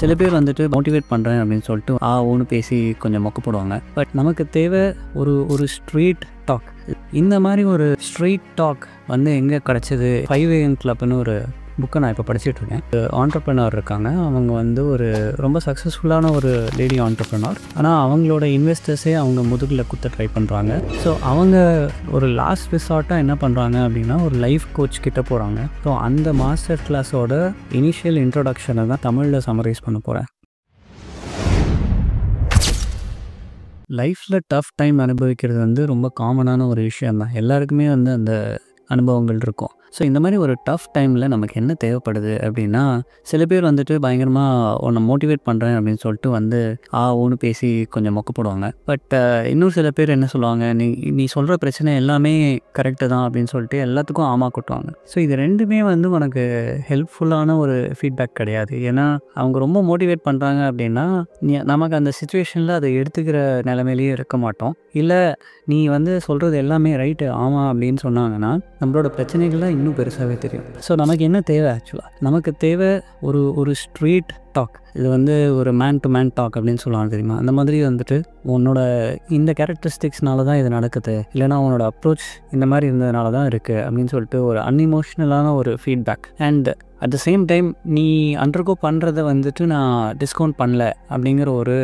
சில பேர் வந்துட்டு மோட்டிவேட் பண்ணுறேன் அப்படின்னு சொல்லிட்டு ஓன்னு பேசி கொஞ்சம் மொக்க போடுவாங்க. பட் நமக்கு தேவை ஒரு ஒரு ஸ்ட்ரீட் டாக். இந்த மாதிரி ஒரு ஸ்ட்ரீட் டாக் வந்து எங்கே கிடச்சிது? 5am Clubன்னு ஒரு புக்கை நான் இப்போ படிச்சுட்ருக்கேன். ஆண்டர்ப்ரனர் இருக்காங்க. அவங்க வந்து ஒரு ரொம்ப சக்ஸஸ்ஃபுல்லான ஒரு லேடி ஆண்டர்ப்ரனர். ஆனால் அவங்களோட இன்வெஸ்டர்ஸே அவங்க முதுகில் குத்த ட்ரை பண்ணுறாங்க. ஸோ அவங்க ஒரு லாஸ்ட் ரிசார்ட்டாக என்ன பண்ணுறாங்க அப்படின்னா ஒரு லைஃப் கோச் கிட்ட போகிறாங்க. ஸோ அந்த மாஸ்டர் கிளாஸோட இனிஷியல் இன்ட்ரொடக்ஷனை தான் தமிழில் சம்மரைஸ் பண்ண போகிறேன். லைஃப்பில் டஃப் டைம் அனுபவிக்கிறது வந்து ரொம்ப காமனான ஒரு விஷயம் தான். எல்லாருக்குமே வந்து அந்த அனுபவங்கள் இருக்கும். ஸோ இந்த மாதிரி ஒரு டஃப் டைமில் நமக்கு என்ன தேவைப்படுது அப்படின்னா, சில பேர் வந்துட்டு பயங்கரமாக உன்னை மோட்டிவேட் பண்ணுறேன் அப்படின்னு சொல்லிட்டு வந்து ஓன்னு பேசி கொஞ்சம் மொக்க போடுவாங்க. பட் இன்னும் சில பேர் என்ன சொல்லுவாங்க, நீ சொல்கிற பிரச்சனை எல்லாமே கரெக்டு தான் அப்படின்னு சொல்லிட்டு எல்லாத்துக்கும் கொட்டுவாங்க. ஸோ இது ரெண்டுமே வந்து உனக்கு ஹெல்ப்ஃபுல்லான ஒரு ஃபீட்பேக் கிடையாது. ஏன்னா அவங்க ரொம்ப மோட்டிவேட் பண்ணுறாங்க அப்படின்னா நமக்கு அந்த சுச்சுவேஷனில் அதை எடுத்துக்கிற நிலைமையிலேயே இருக்க மாட்டோம். இல்லை நீ வந்து சொல்கிறது எல்லாமே ரைட்டு ஆமாம் அப்படின்னு சொன்னாங்கன்னா நம்மளோட பிரச்சனைகள்லாம் இன்னும் பெருசாகவே தெரியும். ஸோ நமக்கு என்ன தேவை? ஆக்சுவலாக நமக்கு தேவை ஒரு ஒரு ஸ்ட்ரீட் டாக். இது வந்து ஒரு மேன் டு மேன் டாக் அப்படின்னு சொல்லுவாங்க தெரியுமா? அந்த மாதிரி வந்துட்டு உன்னோட இந்த கேரக்டரிஸ்டிக்ஸ்னால தான் இது நடக்குது, இல்லைனா உன்னோட அப்ரோச் இந்த மாதிரி இருந்ததுனால தான் இருக்குது அப்படின்னு சொல்லிட்டு ஒரு அன்இமோஷ்னலான ஒரு feedback. And at the same time நீ அண்டர்கோ பண்ணுறத வந்துட்டு நான் டிஸ்கவுண்ட் பண்ணல அப்படிங்கிற ஒரு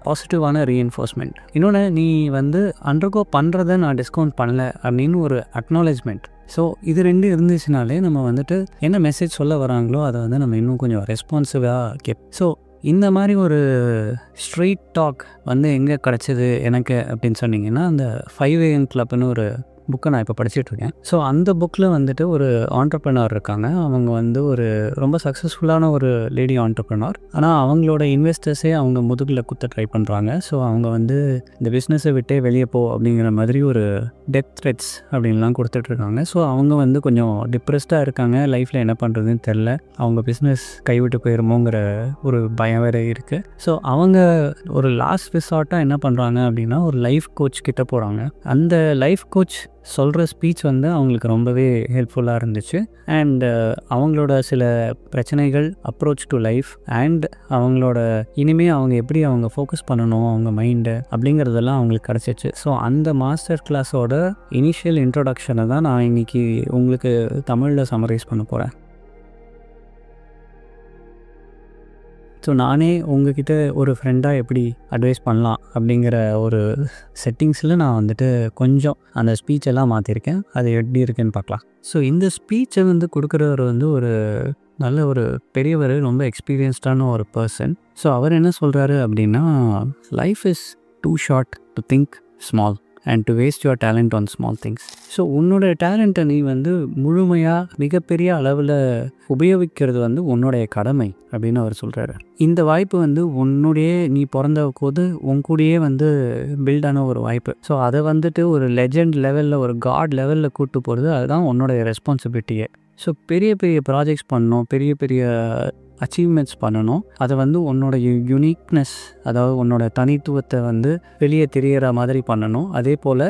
பாசிட்டிவான ரீஎன்ஃபோர்ஸ்மெண்ட். இன்னொன்று, நீ வந்து அண்டர்கோ பண்ணுறத நான் டிஸ்கவுண்ட் பண்ணல அப்படின்னு ஒரு அக்னாலேஜ்மெண்ட். ஸோ இது ரெண்டு இருந்துச்சுனாலே நம்ம வந்துட்டு என்ன மெசேஜ் சொல்ல வராங்களோ அதை வந்து நம்ம இன்னும் கொஞ்சம் ரெஸ்பான்சிவாக ஸோ இந்த மாதிரி ஒரு ஸ்ட்ரீட் டாக் வந்து எங்கே கிடச்சிது எனக்கு அப்படின்னு சொன்னிங்கன்னா, அந்த 5am Clubன்னு ஒரு புக்கை நான் இப்போ படிச்சுட்ருக்கேன். ஸோ அந்த புக்கில் வந்துட்டு ஒரு ஆண்டர்ப்ரனர் இருக்காங்க. அவங்க வந்து ஒரு ரொம்ப சக்ஸஸ்ஃபுல்லான ஒரு லேடி ஆண்டர்ப்ரனர். ஆனால் அவங்களோட இன்வெஸ்டர்ஸே அவங்க முதுகில் குத்த ட்ரை பண்ணுறாங்க. ஸோ அவங்க வந்து இந்த பிஸ்னஸை விட்டே வெளியே போ அப்படிங்கிற மாதிரி ஒரு டெத் த்ரெட்ஸ் அப்படின்லாம் கொடுத்துட்ருக்காங்க. ஸோ அவங்க வந்து கொஞ்சம் டிப்ரெஸ்டாக இருக்காங்க. லைஃப்பில் என்ன பண்ணுறதுன்னு தெரில. அவங்க பிஸ்னஸ் கைவிட்டு போயிருமோங்கிற ஒரு பயம் வேறு இருக்குது. ஸோ அவங்க ஒரு லாஸ்ட் ரிசார்ட்டாக என்ன பண்ணுறாங்க அப்படின்னா ஒரு லைஃப் கோச் கிட்ட போகிறாங்க. அந்த லைஃப் கோச் சொல்கிற ஸ்பீச் வந்து அவங்களுக்கு ரொம்பவே ஹெல்ப்ஃபுல்லாக இருந்துச்சு. அண்ட் அவங்களோட சில பிரச்சனைகள், அப்ரோச் டு லைஃப் அண்ட் அவங்களோட இனிமேல் அவங்க எப்படி அவங்க ஃபோக்கஸ் பண்ணணும் அவங்க மைண்டை அப்படிங்கிறதெல்லாம் அவங்களுக்கு கிடச்சிச்சு. ஸோ அந்த மாஸ்டர் கிளாஸோட இனிஷியல் இன்ட்ரொடக்ஷனை தான் நான் இன்றைக்கி உங்களுக்கு தமிழில் சம்மரைஸ் பண்ண போகிறேன். ஸோ நானே உங்ககிட்ட ஒரு ஃப்ரெண்டாக எப்படி அட்வைஸ் பண்ணலாம் அப்படிங்கிற ஒரு செட்டிங்ஸில் நான் வந்துட்டு கொஞ்சம் அந்த ஸ்பீச்செல்லாம் மாற்றிருக்கேன். அது எப்படி இருக்குன்னு பார்க்கலாம். ஸோ இந்த ஸ்பீச்சை வந்து கொடுக்குறவர் வந்து ஒரு நல்ல ஒரு பெரியவர், ரொம்ப எக்ஸ்பீரியன்ஸ்டான ஒரு பர்சன். ஸோ அவர் என்ன சொல்கிறாரு அப்படின்னா, life is too short to think small and to waste your talent on small things. So உன்னோட டேலண்ட்டை நீ வந்து முழுமையாக மிகப்பெரிய அளவில் உபயோகிக்கிறது வந்து உன்னுடைய கடமை அப்படின்னு அவர் சொல்கிறாரு. இந்த வாய்ப்பு வந்து நீ பிறந்த போது உன் கூடயே வந்து பில்டான ஒரு வாய்ப்பு. ஸோ அதை வந்துட்டு ஒரு லெஜெண்ட் லெவலில், ஒரு காட் லெவலில் கூப்பிட்டு போகிறது அதுதான் உன்னோடைய ரெஸ்பான்சிபிலிட்டியே. ஸோ பெரிய பெரிய ப்ராஜெக்ட்ஸ் பண்ணணும், பெரிய பெரிய அச்சீவ்மெண்ட்ஸ் பண்ணணும். அதை வந்து உன்னோட யுனிக்னஸ், அதாவது உன்னோட தனித்துவத்தை வந்து வெளியே தெரிகிற மாதிரி பண்ணணும். அதே போல்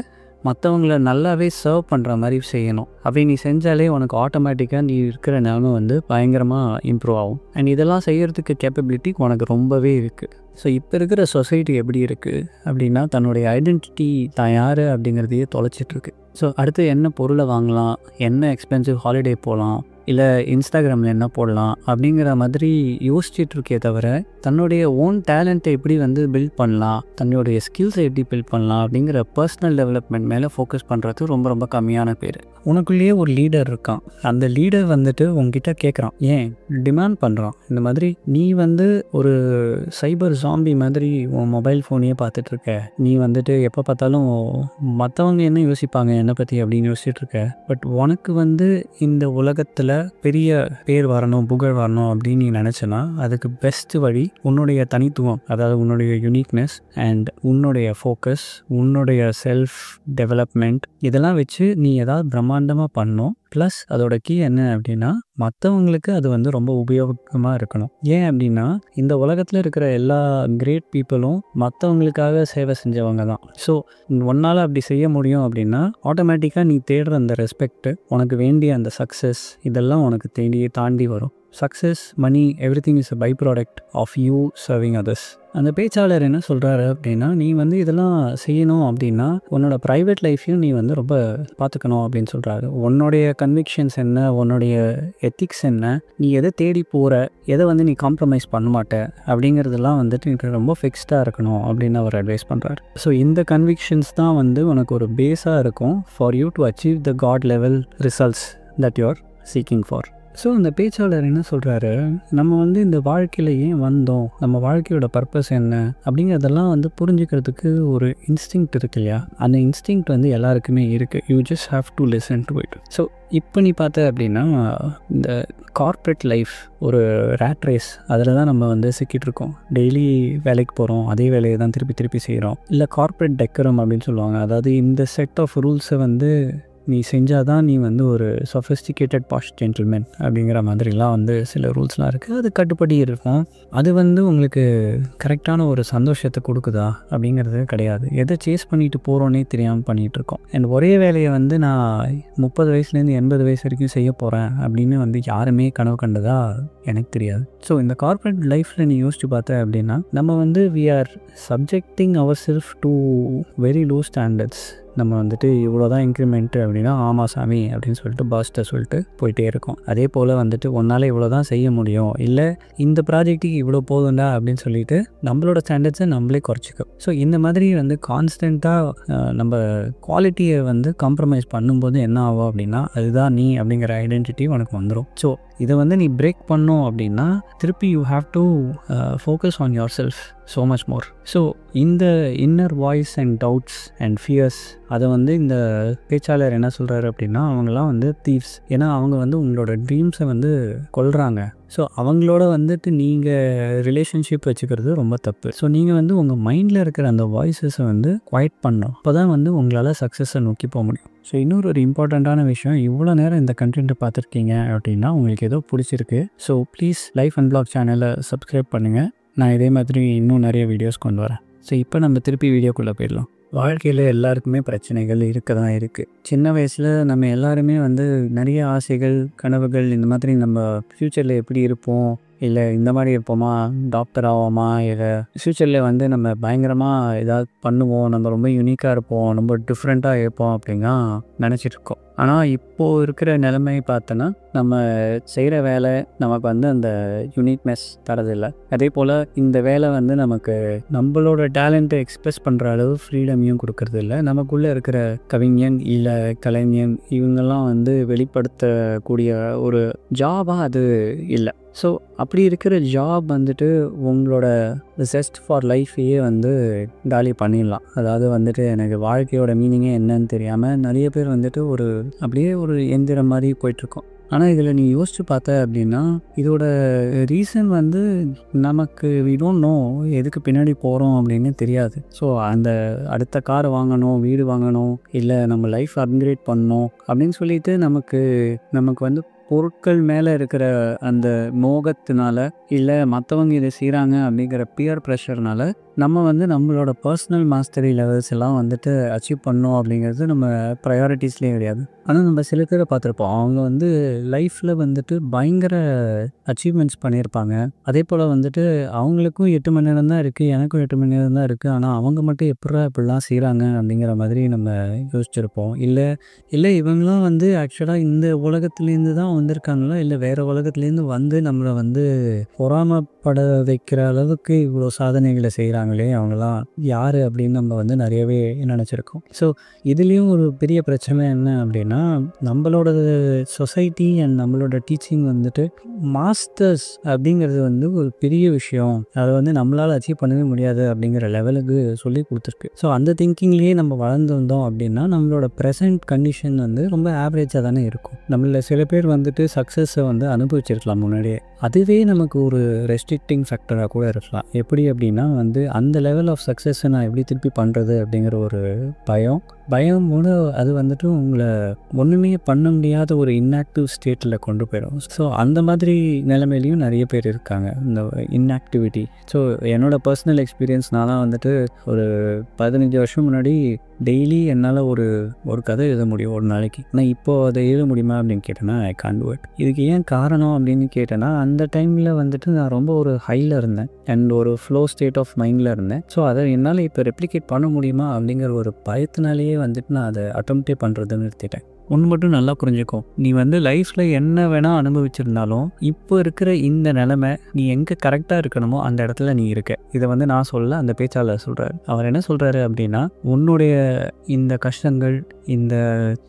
மற்றவங்கள நல்லாவே சர்வ் பண்ணுற மாதிரி செய்யணும். அப்படி நீ செஞ்சாலே உனக்கு ஆட்டோமேட்டிக்காக நீ இருக்கிற நிலமை வந்து பயங்கரமாக இம்ப்ரூவ் ஆகும். அண்ட் இதெல்லாம் செய்கிறதுக்கு கேப்பபிலிட்டி உனக்கு ரொம்பவே இருக்குது. ஸோ இப்போ இருக்கிற சொசைட்டி எப்படி இருக்குது அப்படின்னா, தன்னுடைய ஐடென்டிட்டி தான் யார் அப்படிங்கிறதையே தொலைச்சிட்ருக்கு. ஸோ அடுத்து என்ன பொருளை வாங்கலாம், என்ன எக்ஸ்பென்சிவ் ஹாலிடே போகலாம், இல்லை இன்ஸ்டாகிராமில் என்ன போடலாம் அப்படிங்கிற மாதிரி யோசிச்சுட்ருக்கே தவிர தன்னுடைய ஓன் டேலண்ட்டை எப்படி வந்து பில்ட் பண்ணலாம், தன்னுடைய ஸ்கில்ஸை எப்படி பில்ட் பண்ணலாம் அப்படிங்கிற பர்சனல் டெவலப்மெண்ட் மேலே ஃபோக்கஸ் பண்ணுறது ரொம்ப ரொம்ப கம்மியான பேர். உனக்குள்ளேயே ஒரு லீடர் இருக்கான். அந்த லீடர் வந்துட்டு உங்ககிட்ட கேட்குறான், ஏன் டிமாண்ட் பண்ணுறான், இந்த மாதிரி நீ வந்து ஒரு சைபர் ஜாம்பி மாதிரி உன் மொபைல் ஃபோனையே பார்த்துட்ருக்க, நீ வந்துட்டு எப்போ பார்த்தாலும் மற்றவங்க என்ன யோசிப்பாங்க என்னை பற்றி அப்படின்னு யோசிச்சுட்ருக்க. பட் உனக்கு வந்து இந்த உலகத்தில் பெரிய பேர் வரணும், புகழ் வரணும் அப்படின்னு நீ நினச்சனா அதுக்கு பெஸ்ட் வழி உன்னுடைய தனித்துவம், அதாவது உன்னுடைய யூனிக்னஸ் அண்ட் உன்னுடைய ஃபோக்கஸ், உன்னுடைய செல்ஃப் டெவலப்மெண்ட், இதெல்லாம் வச்சு நீ ஏதாவது பிரம்மாண்டமாக பண்ணணும். ப்ளஸ் அதோட கீ என்ன அப்படின்னா, மற்றவங்களுக்கு அது வந்து ரொம்ப உபயோகமாக இருக்கணும். ஏன் அப்படின்னா, இந்த உலகத்தில் இருக்கிற எல்லா கிரேட் பீப்புளும் மற்றவங்களுக்காக சேவை செஞ்சவங்க தான். ஸோ உன்னால் அப்படி செய்ய முடியும் அப்படின்னா ஆட்டோமேட்டிக்காக நீ தேடுற அந்த ரெஸ்பெக்ட், உனக்கு வேண்டிய அந்த சக்ஸஸ், இதெல்லாம் உனக்கு தாண்டி வரும். Success, money, everything is a by product of you serving others. அந்த பேச்சாளர் என்ன சொல்கிறாரு அப்படின்னா, நீ வந்து இதெல்லாம் செய்யணும் அப்படின்னா உன்னோட ப்ரைவேட் லைஃப்பையும் நீ வந்து ரொம்ப பார்த்துக்கணும் அப்படின்னு சொல்கிறாரு. உன்னுடைய கன்விக்ஷன்ஸ் என்ன, உன்னுடைய எத்திக்ஸ் என்ன, நீ எதை தேடி போகிற, எதை வந்து நீ காம்ப்ரமைஸ் பண்ண மாட்ட அப்படிங்கிறதெல்லாம் வந்துட்டு நீ ரொம்ப ஃபிக்ஸ்டாக இருக்கணும் அப்படின்னு அவர் அட்வைஸ் பண்ணுறாரு. ஸோ இந்த கன்விக்ஷன்ஸ் தான் வந்து உனக்கு ஒரு பேஸாக இருக்கும் for you to achieve the god level results that you are seeking for. So அந்த பேச்சாளர் என்ன சொல்கிறாரு, நம்ம வந்து இந்த வாழ்க்கையில் ஏன் வந்தோம், நம்ம வாழ்க்கையோட பர்பஸ் என்ன அப்படிங்கிறதெல்லாம் வந்து புரிஞ்சுக்கிறதுக்கு ஒரு இன்ஸ்டிங்க்ட் இருக்கு இல்லையா, அந்த இன்ஸ்டிங்க்ட் வந்து எல்லாருக்குமே இருக்குது. You just have to listen to it. So இப்போ நீ பார்த்த அப்படின்னா இந்த கார்ப்பரேட் லைஃப் ஒரு ரேட் ரேஸ், அதில் தான் நம்ம வந்து சிக்கிட்டு இருக்கோம். டெய்லி வேலைக்கு போகிறோம், அதே வேலையை தான் திருப்பி திருப்பி செய்கிறோம். இல்லை கார்ப்பரேட் டெக்கரம் அப்படின்னு சொல்லுவாங்க. அதாவது இந்த செட் ஆஃப் ரூல்ஸை வந்து நீ செஞ்சால் தான் நீ வந்து ஒரு சொஃபிஸ்டிகேட்டட் பாஷ் ஜென்டில்மேன் அப்படிங்கிற மாதிரிலாம் வந்து சில ரூல்ஸ்லாம் இருக்குது. அது கட்டுப்படி இருக்கும். அது வந்து உங்களுக்கு கரெக்டான ஒரு சந்தோஷத்தை கொடுக்குதா அப்படிங்கிறது கிடையாது. எதை சேஸ் பண்ணிட்டு போகிறோன்னே தெரியாமல் பண்ணிகிட்ருக்கோம். அண்ட் ஒரே வேலையை வந்து நான் 30 வயசுலேருந்து 80 வயசு வரைக்கும் செய்ய போகிறேன் அப்படின்னு வந்து யாருமே கனவு கண்டதா எனக்கு தெரியாது. ஸோ இந்த கார்ப்பரேட் லைஃப்பில் நீ யோசிச்சு பார்த்த அப்படின்னா நம்ம வந்து we are subjecting our self to very low standards. நம்ம வந்துட்டு இவ்வளோ தான் இன்க்ரிமெண்ட்டு அப்படின்னா ஆமாம் சாமி அப்படின்னு சொல்லிட்டு பாஸ்ட்டை சொல்லிட்டு போயிட்டே இருக்கோம். அதே போல் வந்துட்டு ஒன்றால் இவ்வளோ தான் செய்ய முடியும், இல்லை இந்த ப்ராஜெக்ட்டுக்கு இவ்வளோ போதும்டா அப்படின்னு சொல்லிட்டு நம்மளோட ஸ்டாண்டர்ட்ஸை நம்மளே குறைச்சிக்கும். ஸோ இந்த மாதிரி வந்து கான்ஸ்டண்ட்டாக நம்ம குவாலிட்டியை வந்து காம்ப்ரமைஸ் பண்ணும்போது என்ன ஆகும் அப்படின்னா அதுதான் நீ அப்படிங்கிற ஐடென்டிட்டி உனக்கு வந்துடும். ஸோ இதை வந்து நீ பிரேக் பண்ணோம் அப்படின்னா திருப்பி you have to focus on yourself so much more. So இந்த inner voice and doubts and fears அதை வந்து இந்த பேச்சாளர் என்ன சொல்கிறாரு அப்படின்னா அவங்களாம் வந்து தீவ்ஸ். ஏன்னா அவங்க வந்து உங்களோட ட்ரீம்ஸை வந்து கொல்றாங்க. ஸோ அவங்களோட வந்துட்டு நீங்கள் ரிலேஷன்ஷிப் வச்சுக்கிறது ரொம்ப தப்பு. ஸோ நீங்கள் வந்து உங்கள் மைண்டில் இருக்கிற அந்த வாய்ஸஸை வந்து குவைட் பண்ணணும். அப்போ தான் வந்து உங்களால் சக்ஸஸை நோக்கி போக முடியும். ஸோ இன்னொரு ஒரு இம்பார்ட்டண்ட்டான விஷயம், இவ்வளோ நேரம் இந்த கண்டென்ட்டை பார்த்துருக்கீங்க அப்படின்னா உங்களுக்கு ஏதோ பிடிச்சிருக்கு. So please life and black சேனலை சப்ஸ்கிரைப் பண்ணுங்கள். நான் இதே மாதிரி இன்னும் நிறைய வீடியோஸ் கொண்டு வரேன். ஸோ இப்போ நம்ம திருப்பி வீடியோக்குள்ளே போயிடலாம். வாழ்க்கையில் எல்லாருக்குமே பிரச்சனைகள் இருக்க தான் இருக்குது. சின்ன வயசில் நம்ம எல்லாருமே வந்து நிறைய ஆசைகள், கனவுகள், இந்த மாதிரி நம்ம ஃப்யூச்சரில் எப்படி இருப்போம், இல்லை இந்த மாதிரி இருப்போமா, டாக்டர் ஆவோமா, இல்லை ஃப்யூச்சரில் வந்து நம்ம பயங்கரமாக ஏதாவது பண்ணுவோம், நம்ம ரொம்ப யூனிக்காக இருப்போம், ரொம்ப டிஃப்ரெண்ட்டாக இருப்போம் அப்படின்னா நினச்சிட்ருக்கோம். ஆனால் இப்போது இருக்கிற நிலைமை பார்த்தோன்னா நம்ம செய்கிற வேலை நமக்கு வந்து அந்த யூனிக்னஸ் தரதில்லை. அதே போல் இந்த வேலை வந்து நமக்கு நம்மளோட டேலண்ட்டை எக்ஸ்ப்ரெஸ் பண்ணுற அளவு ஃப்ரீடமையும் கொடுக்கறது இல்லை. நமக்குள்ளே இருக்கிற கவிஞன் இல்லை கலைஞன் இவங்கெல்லாம் வந்து வெளிப்படுத்தக்கூடிய ஒரு ஜாபாக அது இல்லை. ஸோ அப்படி இருக்கிற ஜாப் வந்துட்டு உங்களோட ஜஸ்ட் ஃபார் லைஃபையே வந்து காலி பண்ணிடலாம். அதாவது வந்துட்டு எனக்கு வாழ்க்கையோட மீனிங்கே என்னன்னு தெரியாமல் நிறைய பேர் வந்துட்டு ஒரு அப்படியே ஒரு எந்திரம் மாதிரி போயிட்டுருக்கோம். ஆனால் இதில் நீ யோசிச்சு பார்த்த அப்படின்னா இதோட ரீசன் வந்து நமக்கு வி டோன்ட் நோ, எதுக்கு பின்னாடி போகிறோம் அப்படின்னு தெரியாது. ஸோ அந்த அடுத்த கார் வாங்கணும், வீடு வாங்கணும், இல்லை நம்ம லைஃப் அப்கிரேட் பண்ணணும் அப்படின்னு சொல்லிட்டு நமக்கு வந்து பொருட்கள் மேலே இருக்கிற அந்த மோகத்தினால, இல்லை மற்றவங்க இதை செய்கிறாங்க அப்படிங்கிற பியர் ப்ரெஷர்னால நம்ம வந்து நம்மளோட பர்சனல் மாஸ்டரி லெவல்ஸ் எல்லாம் வந்துட்டு அச்சீவ் பண்ணோம் அப்படிங்கிறது நம்ம ப்ரையாரிட்டிஸ்லேயே கிடையாது. ஆனால் நம்ம சில பேரை பார்த்துருப்போம், அவங்க வந்து லைஃப்பில் வந்துட்டு பயங்கர அச்சீவ்மெண்ட்ஸ் பண்ணியிருப்பாங்க. அதே போல் வந்துட்டு அவங்களுக்கும் 8 மணி நேரம் தான் இருக்குது, எனக்கும் 8 மணி நேரம் தான் இருக்குது, ஆனால் அவங்க மட்டும் இப்படிலாம் செய்கிறாங்க அப்படிங்கிற மாதிரி நம்ம யோசிச்சிருப்போம். இல்லை இவங்களாம் வந்து ஆக்சுவலாக இந்த உலகத்துலேருந்து தான் வந்திருக்காங்களா, இல்லை வேறு உலகத்துலேருந்து வந்து நம்மளை வந்து பொறாமப்பட வைக்கிற அளவுக்கு இவ்வளோ சாதனைகளை செய்கிறாங்களே, அவங்களாம் யார் அப்படின்னு நம்ம வந்து நிறையவே நினச்சிருக்கோம். ஸோ இதுலேயும் ஒரு பெரிய பிரச்சனை என்ன அப்படின்னா, நம்மளோட சொசைட்டி அண்ட் நம்மளோட டீச்சிங் வந்துட்டு மாஸ்டர்ஸ் அப்படிங்கிறது வந்து ஒரு பெரிய விஷயம், அதை வந்து நம்மளால் அச்சீவ் பண்ணவே முடியாது அப்படிங்கிற லெவலுக்கு சொல்லி கொடுத்துருக்கு. ஸோ அந்த திங்கிங்லேயே நம்ம வளர்ந்து வந்தோம் அப்படின்னா நம்மளோட ப்ரெசன்ட் கண்டிஷன் வந்து ரொம்ப ஆவரேஜாக தானே இருக்கும். நம்மள சில பேர் வந்துட்டு சக்ஸஸை வந்து அனுபவிச்சிருக்கலாம் முன்னாடியே, அதுவே நமக்கு ஒரு ரெஸ்ட்ரிக்டிங் ஃபேக்டராக கூட இருக்கலாம். எப்படி அப்படின்னா வந்து அந்த லெவல் ஆஃப் சக்ஸஸை நான் எப்படி திருப்பி பண்ணுறது அப்படிங்கிற ஒரு பயமோட அது வந்துட்டு உங்களை ஒன்றுமே பண்ண முடியாத ஒரு இன்ஆக்டிவ் ஸ்டேட்டில் கொண்டு போயிடும். ஸோ அந்த மாதிரி நிலைமையிலையும் நிறைய பேர் இருக்காங்க, இந்த இன்ஆக்டிவிட்டி. ஸோ என்னோடய பர்சனல் எக்ஸ்பீரியன்ஸ், நான் வந்துட்டு ஒரு 15 வருஷம் முன்னாடி டெய்லி என்னால் ஒரு கதை எழுத முடியும் ஒரு நாளைக்கு. ஆனால் இப்போது அதை எழுத முடியுமா அப்படின்னு கேட்டேன்னா ஐ கான்ட் டூ இட். இதுக்கு ஏன் காரணம் அப்படின்னு கேட்டேன்னா அந்த டைமில் வந்துட்டு நான் ரொம்ப ஒரு ஹையில் இருந்தேன் அண்ட் ஒரு ஃப்ளோ ஸ்டேட் ஆஃப் மைண்டில் இருந்தேன். ஸோ அதை என்னால் இப்போ ரெப்ளிகேட் பண்ண முடியுமா அப்படிங்கிற ஒரு பயத்தினாலேயே வந்துட்டு நான் அதை அட்டெம்ப்டே பண்ணுறதுன்னு நிறுத்திட்டேன். ஒன்று மட்டும் நல்லா புரிஞ்சுக்கோ, நீ வந்து லைஃப்பில் என்ன வேணால் அனுபவிச்சிருந்தாலும் இப்போ இருக்கிற இந்த நிலைமை நீ எங்கே கரெக்டாக இருக்கணுமோ அந்த இடத்துல நீ இருக்க. இதை வந்து நான் சொல்ல, அந்த பேச்சாளர் சொல்கிறார். அவர் என்ன சொல்கிறாரு அப்படின்னா, உன்னுடைய இந்த கஷ்டங்கள், இந்த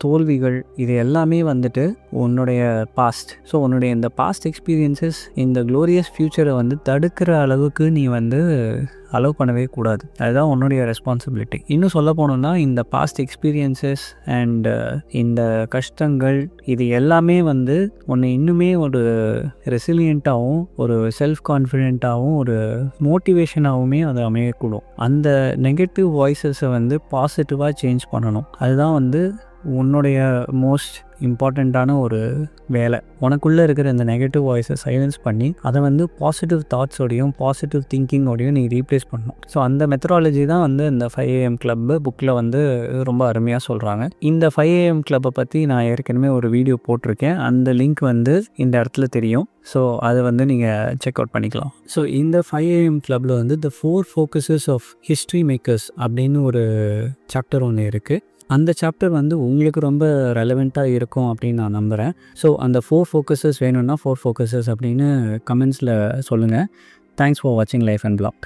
தோல்விகள், இது எல்லாமே வந்துட்டு உன்னுடைய பாஸ்ட். ஸோ உன்னுடைய இந்த பாஸ்ட் எக்ஸ்பீரியன்ஸஸ் இந்த க்ளோரியஸ் ஃப்யூச்சரை வந்து தடுக்கிற அளவுக்கு நீ வந்து அலோவ் பண்ணவே கூடாது. அதுதான் உன்னுடைய ரெஸ்பான்சிபிலிட்டி. இன்னும் சொல்ல போனோம்னா இந்த பாஸ்ட் எக்ஸ்பீரியன்ஸஸ் அண்ட் இந்த கஷ்டங்கள் இது எல்லாமே வந்து உன்னை இன்னுமே ஒரு ரெசிலியண்ட்டாகவும் ஒரு செல்ஃப் கான்ஃபிடென்ட்டாகவும் ஒரு மோட்டிவேஷனாகவுமே அது அமையக்கூடும். அந்த நெகட்டிவ் வாய்ஸஸை வந்து பாசிட்டிவாக சேஞ்ச் பண்ணணும். அதுதான் வந்து உன்னுடைய மோஸ்ட் இம்பார்ட்டண்ட்டான ஒரு வேலை. உனக்குள்ளே இருக்கிற இந்த நெகட்டிவ் வாய்ஸை சைலன்ஸ் பண்ணி அதை வந்து பாசிட்டிவ் தாட்ஸோடையும் பாசிட்டிவ் திங்கிங்கோடையும் நீ ரீப்ளேஸ் பண்ணணும். ஸோ அந்த மெத்தடாலஜி தான் வந்து இந்த 5am கிளப்பு புக்கில் வந்து ரொம்ப அருமையாக சொல்கிறாங்க. இந்த 5am கிளப்பை பற்றி நான் ஏற்கனவே ஒரு வீடியோ போட்டிருக்கேன். அந்த லிங்க் வந்து இந்த இடத்துல தெரியும். ஸோ அதை வந்து நீங்கள் செக் அவுட் பண்ணிக்கலாம். ஸோ இந்த 5am கிளப்பில் வந்து த 4 focuses ஆஃப் ஹிஸ்ட்ரி மேக்கர்ஸ் அப்படின்னு ஒரு சாப்டர் ஒன்று இருக்குது. அந்த சாப்டர் வந்து உங்களுக்கு ரொம்ப ரெலவெண்ட்டாக இருக்கும் அப்படின்னு நான் நம்புகிறேன். ஸோ அந்த 4 focuses வேணும்னா 4 focuses அப்படின்னு கமெண்ட்ஸில் சொல்லுங்கள். தேங்க்ஸ் ஃபார் வாட்சிங் லைஃப் அண்ட் பிளாக்.